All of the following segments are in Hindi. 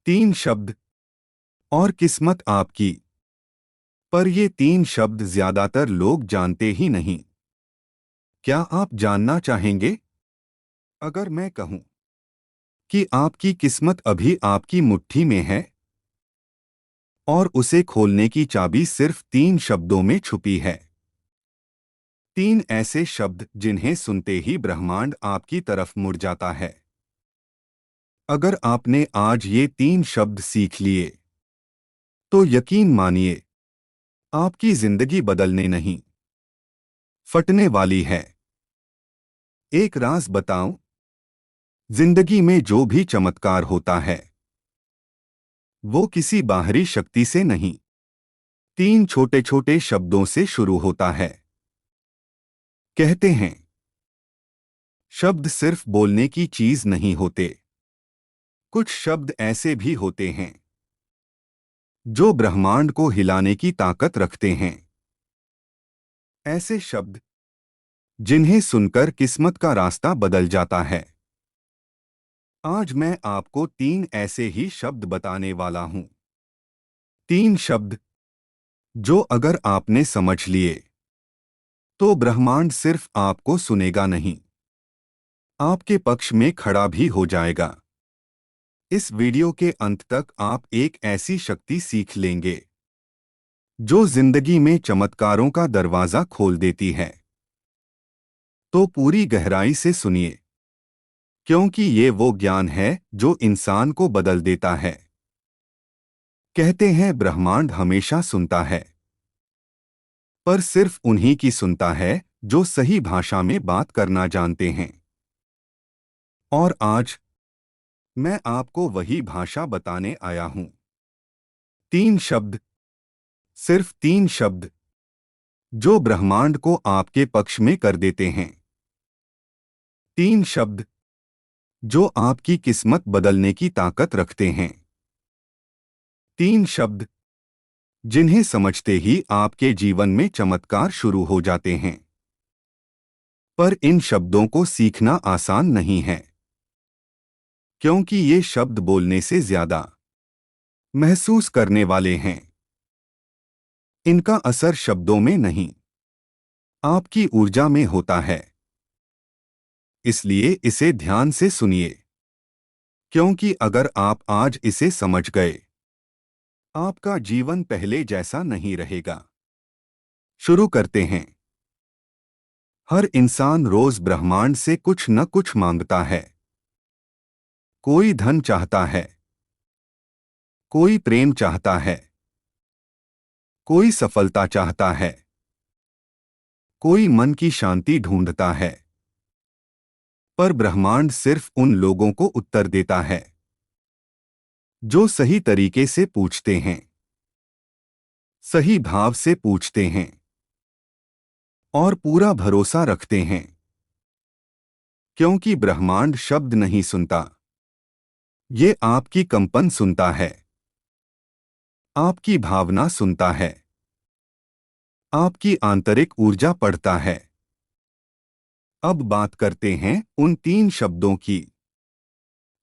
तीन शब्द और किस्मत आपकी। पर ये तीन शब्द ज्यादातर लोग जानते ही नहीं। क्या आप जानना चाहेंगे? अगर मैं कहूं कि आपकी किस्मत अभी आपकी मुट्ठी में है और उसे खोलने की चाबी सिर्फ तीन शब्दों में छुपी है। तीन ऐसे शब्द जिन्हें सुनते ही ब्रह्मांड आपकी तरफ मुड़ जाता है। अगर आपने आज ये तीन शब्द सीख लिए तो यकीन मानिए, आपकी जिंदगी बदलने नहीं, फटने वाली है। एक राज बताऊं, जिंदगी में जो भी चमत्कार होता है वो किसी बाहरी शक्ति से नहीं, तीन छोटे छोटे शब्दों से शुरू होता है। कहते हैं, शब्द सिर्फ बोलने की चीज नहीं होते। कुछ शब्द ऐसे भी होते हैं जो ब्रह्मांड को हिलाने की ताकत रखते हैं। ऐसे शब्द जिन्हें सुनकर किस्मत का रास्ता बदल जाता है। आज मैं आपको तीन ऐसे ही शब्द बताने वाला हूं। तीन शब्द जो अगर आपने समझ लिए तो ब्रह्मांड सिर्फ आपको सुनेगा नहीं, आपके पक्ष में खड़ा भी हो जाएगा। इस वीडियो के अंत तक आप एक ऐसी शक्ति सीख लेंगे जो जिंदगी में चमत्कारों का दरवाजा खोल देती है। तो पूरी गहराई से सुनिए, क्योंकि ये वो ज्ञान है जो इंसान को बदल देता है। कहते हैं ब्रह्मांड हमेशा सुनता है, पर सिर्फ उन्हीं की सुनता है जो सही भाषा में बात करना जानते हैं। और आज मैं आपको वही भाषा बताने आया हूं। तीन शब्द, सिर्फ तीन शब्द जो ब्रह्मांड को आपके पक्ष में कर देते हैं। तीन शब्द जो आपकी किस्मत बदलने की ताकत रखते हैं। तीन शब्द जिन्हें समझते ही आपके जीवन में चमत्कार शुरू हो जाते हैं। पर इन शब्दों को सीखना आसान नहीं है, क्योंकि ये शब्द बोलने से ज्यादा महसूस करने वाले हैं। इनका असर शब्दों में नहीं, आपकी ऊर्जा में होता है। इसलिए इसे ध्यान से सुनिए, क्योंकि अगर आप आज इसे समझ गए, आपका जीवन पहले जैसा नहीं रहेगा। शुरू करते हैं। हर इंसान रोज ब्रह्मांड से कुछ न कुछ मांगता है। कोई धन चाहता है, कोई प्रेम चाहता है, कोई सफलता चाहता है, कोई मन की शांति ढूंढता है। पर ब्रह्मांड सिर्फ उन लोगों को उत्तर देता है जो सही तरीके से पूछते हैं, सही भाव से पूछते हैं और पूरा भरोसा रखते हैं। क्योंकि ब्रह्मांड शब्द नहीं सुनता, ये आपकी कंपन सुनता है, आपकी भावना सुनता है, आपकी आंतरिक ऊर्जा पढ़ता है। अब बात करते हैं उन तीन शब्दों की।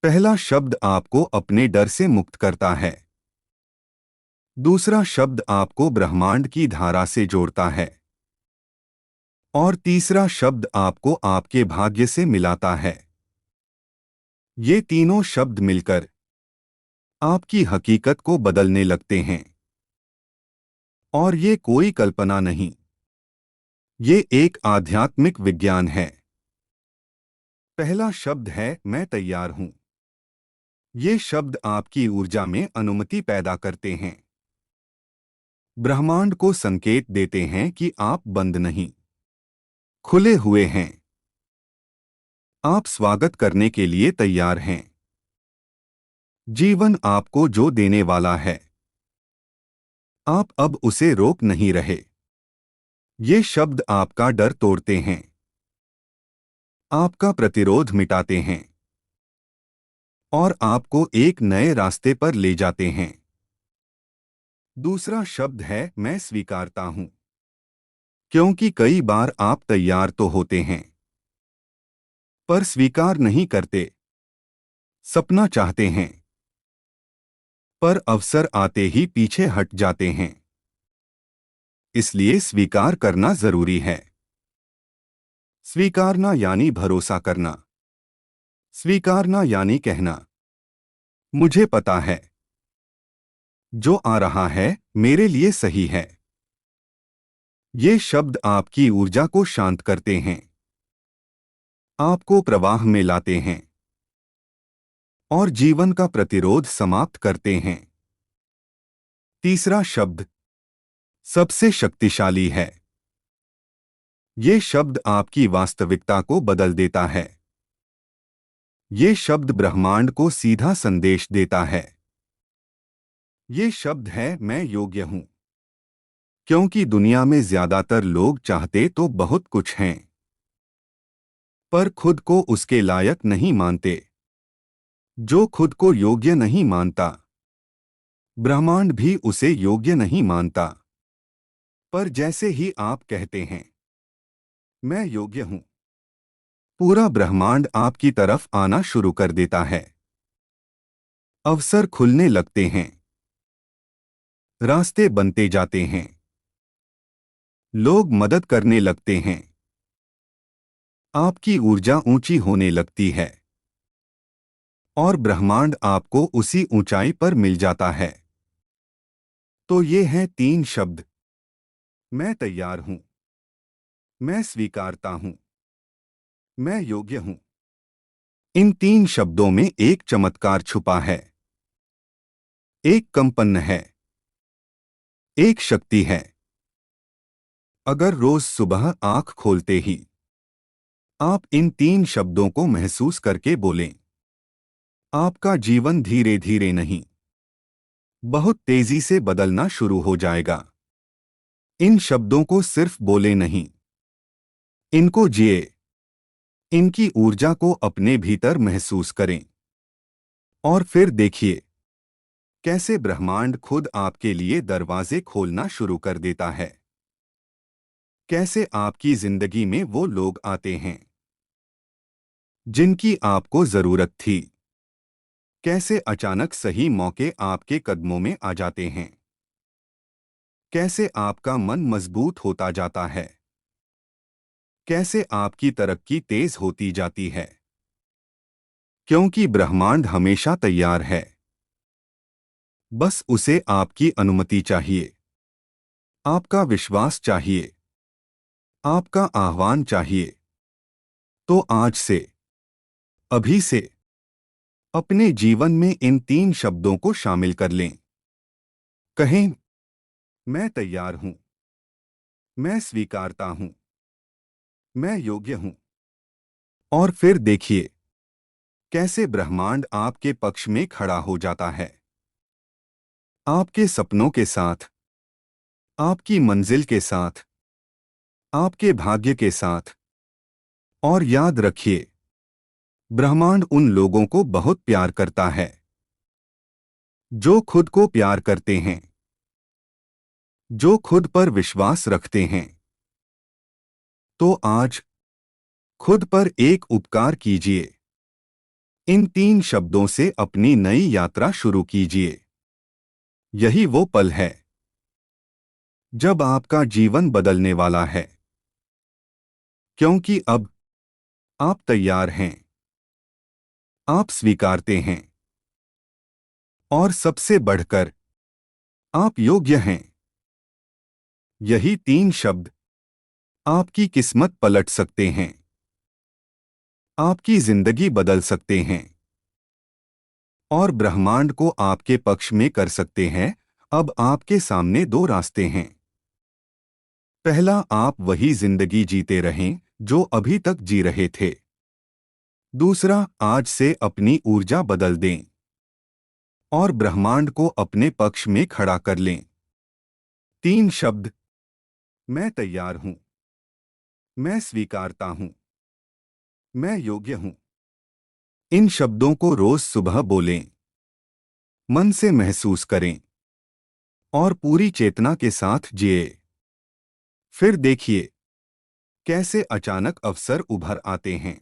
पहला शब्द आपको अपने डर से मुक्त करता है। दूसरा शब्द आपको ब्रह्मांड की धारा से जोड़ता है। और तीसरा शब्द आपको आपके भाग्य से मिलाता है। ये तीनों शब्द मिलकर आपकी हकीकत को बदलने लगते हैं। और ये कोई कल्पना नहीं, ये एक आध्यात्मिक विज्ञान है। पहला शब्द है मैं तैयार हूं। ये शब्द आपकी ऊर्जा में अनुमति पैदा करते हैं। ब्रह्मांड को संकेत देते हैं कि आप बंद नहीं, खुले हुए हैं। आप स्वागत करने के लिए तैयार हैं। जीवन आपको जो देने वाला है, आप अब उसे रोक नहीं रहे। ये शब्द आपका डर तोड़ते हैं, आपका प्रतिरोध मिटाते हैं और आपको एक नए रास्ते पर ले जाते हैं। दूसरा शब्द है मैं स्वीकारता हूं। क्योंकि कई बार आप तैयार तो होते हैं, पर स्वीकार नहीं करते। सपना चाहते हैं, पर अवसर आते ही पीछे हट जाते हैं। इसलिए स्वीकार करना जरूरी है। स्वीकारना यानी भरोसा करना। स्वीकारना यानी कहना, मुझे पता है जो आ रहा है मेरे लिए सही है। ये शब्द आपकी ऊर्जा को शांत करते हैं, आपको प्रवाह में लाते हैं और जीवन का प्रतिरोध समाप्त करते हैं। तीसरा शब्द सबसे शक्तिशाली है। ये शब्द आपकी वास्तविकता को बदल देता है। ये शब्द ब्रह्मांड को सीधा संदेश देता है। ये शब्द है मैं योग्य हूं। क्योंकि दुनिया में ज्यादातर लोग चाहते तो बहुत कुछ हैं, पर खुद को उसके लायक नहीं मानते। जो खुद को योग्य नहीं मानता, ब्रह्मांड भी उसे योग्य नहीं मानता। पर जैसे ही आप कहते हैं मैं योग्य हूं, पूरा ब्रह्मांड आपकी तरफ आना शुरू कर देता है। अवसर खुलने लगते हैं, रास्ते बनते जाते हैं, लोग मदद करने लगते हैं, आपकी ऊर्जा ऊंची होने लगती है और ब्रह्मांड आपको उसी ऊंचाई पर मिल जाता है। तो ये हैं तीन शब्द, मैं तैयार हूं, मैं स्वीकारता हूं, मैं योग्य हूं। इन तीन शब्दों में एक चमत्कार छुपा है, एक कंपन है, एक शक्ति है। अगर रोज सुबह आंख खोलते ही आप इन तीन शब्दों को महसूस करके बोलें, आपका जीवन धीरे धीरे नहीं, बहुत तेजी से बदलना शुरू हो जाएगा। इन शब्दों को सिर्फ बोले नहीं, इनको जिए। इनकी ऊर्जा को अपने भीतर महसूस करें और फिर देखिए कैसे ब्रह्मांड खुद आपके लिए दरवाजे खोलना शुरू कर देता है। कैसे आपकी जिंदगी में वो लोग आते हैं जिनकी आपको जरूरत थी। कैसे अचानक सही मौके आपके कदमों में आ जाते हैं। कैसे आपका मन मजबूत होता जाता है। कैसे आपकी तरक्की तेज होती जाती है। क्योंकि ब्रह्मांड हमेशा तैयार है, बस उसे आपकी अनुमति चाहिए, आपका विश्वास चाहिए, आपका आह्वान चाहिए। तो आज से, अभी से अपने जीवन में इन तीन शब्दों को शामिल कर लें। कहें मैं तैयार हूं, मैं स्वीकारता हूं, मैं योग्य हूं। और फिर देखिए कैसे ब्रह्मांड आपके पक्ष में खड़ा हो जाता है, आपके सपनों के साथ, आपकी मंजिल के साथ, आपके भाग्य के साथ। और याद रखिए, ब्रह्मांड उन लोगों को बहुत प्यार करता है जो खुद को प्यार करते हैं, जो खुद पर विश्वास रखते हैं। तो आज खुद पर एक उपकार कीजिए, इन तीन शब्दों से अपनी नई यात्रा शुरू कीजिए। यही वो पल है जब आपका जीवन बदलने वाला है, क्योंकि अब आप तैयार हैं, आप स्वीकारते हैं और सबसे बढ़कर आप योग्य हैं। यही तीन शब्द आपकी किस्मत पलट सकते हैं, आपकी जिंदगी बदल सकते हैं और ब्रह्मांड को आपके पक्ष में कर सकते हैं। अब आपके सामने दो रास्ते हैं। पहला, आप वही जिंदगी जीते रहें जो अभी तक जी रहे थे। दूसरा, आज से अपनी ऊर्जा बदल दें और ब्रह्मांड को अपने पक्ष में खड़ा कर लें। तीन शब्द, मैं तैयार हूं, मैं स्वीकारता हूं, मैं योग्य हूं। इन शब्दों को रोज सुबह बोलें, मन से महसूस करें और पूरी चेतना के साथ जिए। फिर देखिए कैसे अचानक अवसर उभर आते हैं,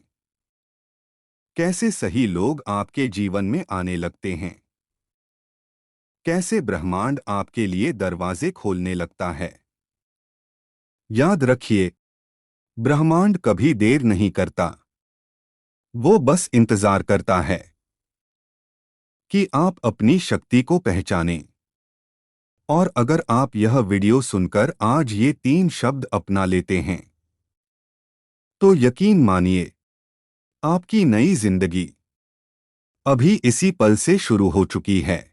कैसे सही लोग आपके जीवन में आने लगते हैं, कैसे ब्रह्मांड आपके लिए दरवाजे खोलने लगता है। याद रखिए, ब्रह्मांड कभी देर नहीं करता। वो बस इंतजार करता है कि आप अपनी शक्ति को पहचानें। और अगर आप यह वीडियो सुनकर आज ये 3 शब्द अपना लेते हैं, तो यकीन मानिए, आपकी नई जिंदगी अभी इसी पल से शुरू हो चुकी है।